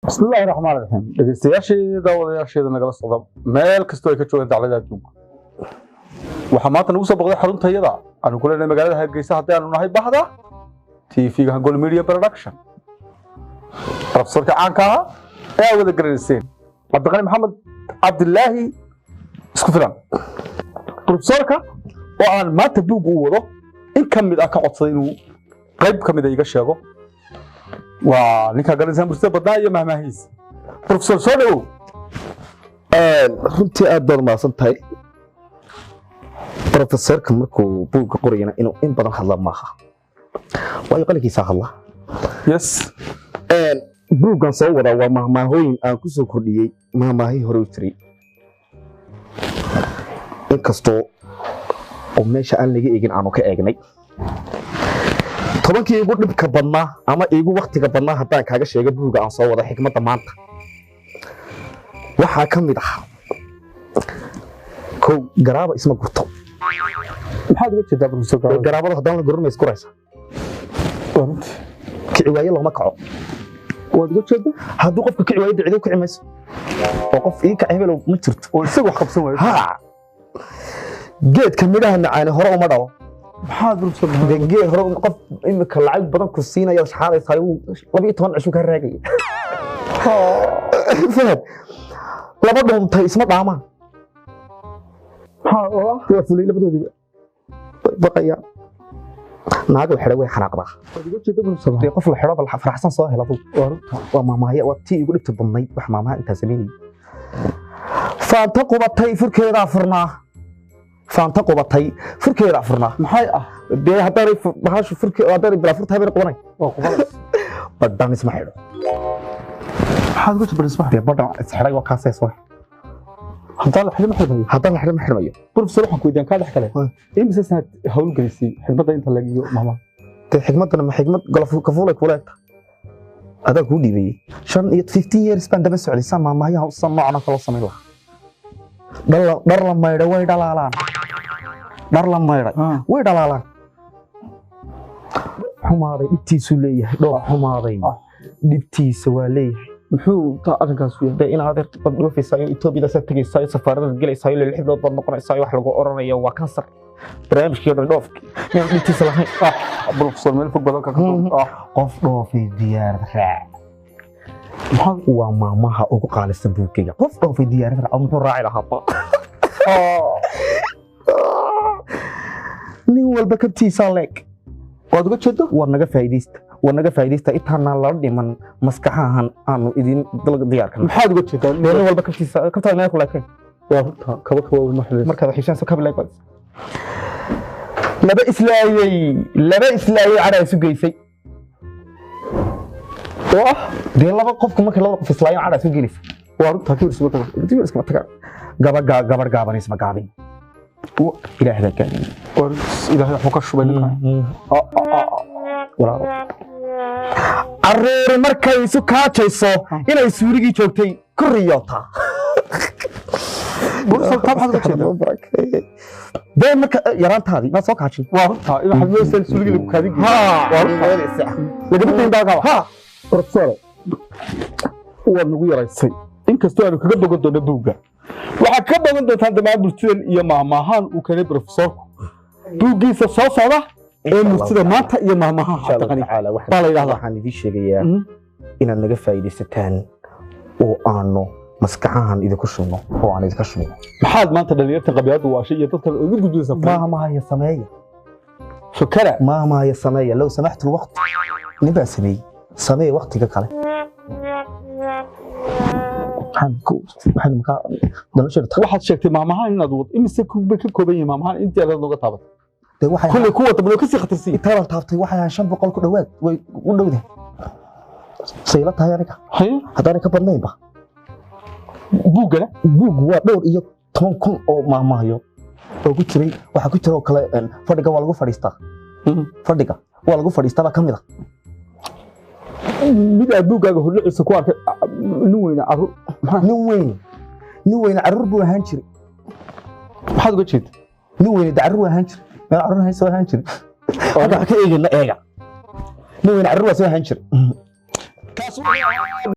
بسم الله الرحمن الرحيم dhageystayaashii daawadayaasheeda nagala socda meel kastoo ay ka joogaan daclada adduunka waxa maanta nagu soo boqday xaruntayada aanu ku leenahay magaalada Hargeysa haddii aanu nahay bahda TV-ga Hangol Media Production professorka caanka ah ee wada garanaysan Cabdiqani Maxamed Cabdillaahi isku filan professorka oo aan maanta buug u wado in kamid ah ka codsaday inuu qayb kamid ah iga sheego ninka garanaysan bulshada badnaa iyo mahmaahiis professor Sodo runtii aad baad maasan tahay professorka markuu buugga qorayna inuu in badan hadla maaha way qalkiisa hadla yes buuggan soo wada waa mahmaahooyin aan ku soo kordhiyay mahmaahi hore u tiri inkastoo oo meesha aan laga eegin aanu ka eegnay tobankii igu dhibka badnaa ama igu waqtiga badnaa haddaan kaaga sheego buugga aan soo wada xikmadda maanta waxaa ka mid ah kow garaaba isma gurto maxaad uga jeedaa professor garaabada haddaan la gurin ma isku raysa kici waaye looma kaco waad uga jeedaa hadduu qofka kici waaye dicdo kici mayso oo qof ii kac hebel ma jirto oo isagu wax qabsan waayo ha geedka midhaha macaani hore uma dhalo maxaad professor geed hore qof imika lacag badan ku siinaya shaxaadaysa 12 cisho ka raagay fahad laba dhuntay isma dhaamaan waa fulay labadoodiba baqaya naaga xidhay way xanaaqdaa uga jeedaa professor qof la xidho bal faraxsan soo helado waa maamaaya waa tii igu dhibta badnay wax maamaha inta sameeyay faanta qubatay furkeeda furnaa faanta qubatay furkeeda furnaa maxay ah dee haddaan bahashu furkeeda haddaan bila furtahay bay qabanay waa qabanay badaan isma xidho maxaad uga jeedaa isma dee badaan isxidhay waa kaasay soo haddaan la xidhmayo professor waxaan ku weydiin ka dhex kale imisa sanad hawl gelisay xirmada inta laga iyo maama dee xigmadana ma xigmad golf ka fuulay kuleeta adaa ku dhiibay 15 years baan daba socday sama maayaha u san noocna kala sameyn lahaa dhar la maydha way dhalaalaan xumaaday dhibtiisu leeyahay dhoob xumaaday dhibtiisa waa leeyahay muxuu taa arrinkaas u yahay in aad qad dhufaysaa Itoobiya sa tagaysaa safaarada galaysaa ilaa xiblood bad noqonaysaa wax lagu oranayo waa kansar barnaamijkii dhoof meel dhibtiisa lahayn professor meel fog badan ka qof dhoofay diyaar raac waa maamaha ugu qaalisan buugayga qof dhoofay diyaar raac muxuu raaci lahaa nin walba kabtiisa leeg waad uga jeedo waa naga faa'iideysta intaana la dhiman maskaxahan aanu idin dalga diyaarkan maxaad uga jeedaa nin walba kabtiisa kabtaa inay ku leekay waa runta kaba maxay markaad xiisaan soo kabilay bad laba islaayay ara isu geysay dee laba qofku markay laba qof islaayay ara isu geysay waa runta kibir isma taga gabar gaaban isma gaabin ilaahay gaabin ilaahay wuxuu ka shubay arreer markay isu kaajayso inay suurigii joogtay ku riyoota professor tabxad uga jeedaa dee marka yaraantaadii ma soo kaajin waa runta in xadmeesay suurigii lagu kaadin waa runta laga bixin dalka professor waa nagu yaraysay inkastoo aanu kaga bogan doono buugga waxa ka badan doontaan dhammaan bulshadan iyo maamahan uu keenay professorku buuggiisa soo socda ee bulshada maanta iyo maamaha Cabdiqani baa la yiraahdaa waxaan idin sheegayaa inaad naga faa'iideysataan oo aanu maskaxahan idinku shubno oo aan idinka shubno maxaad maanta dhalinyarta qabyaalada waashay iyo dadka ugu gudbiysan maamaha ya sameeya shukara maamaha ya sameeya law samaxtu waqt niba sameey waqtiga kale waxaad sheegtay maamahan inaad wad imise ku ka kooban yahay maamahan intii aad nooga taabatay kulli kuwa tabado ka sii khatarsan intaan taabtay waxay 500 ku dhawaad way u dhowdahay sayla tahay aniga haddaan ka badnaynba buug waa dhowr iyo 10,000 oo maamaayo oo ku jiray waxa ku jira kale fadhiga waa lagu fadhiistaa kamid ah mid buuggaaga horliciisa ku arkay nin weyn carruur buu ahaan jiray maxaad uga jeedaa nin weyn carruur ahaan jiray meel carruur hayso ahaan jiray waxa ka eegna nin weyn carruur soo ahaan jiray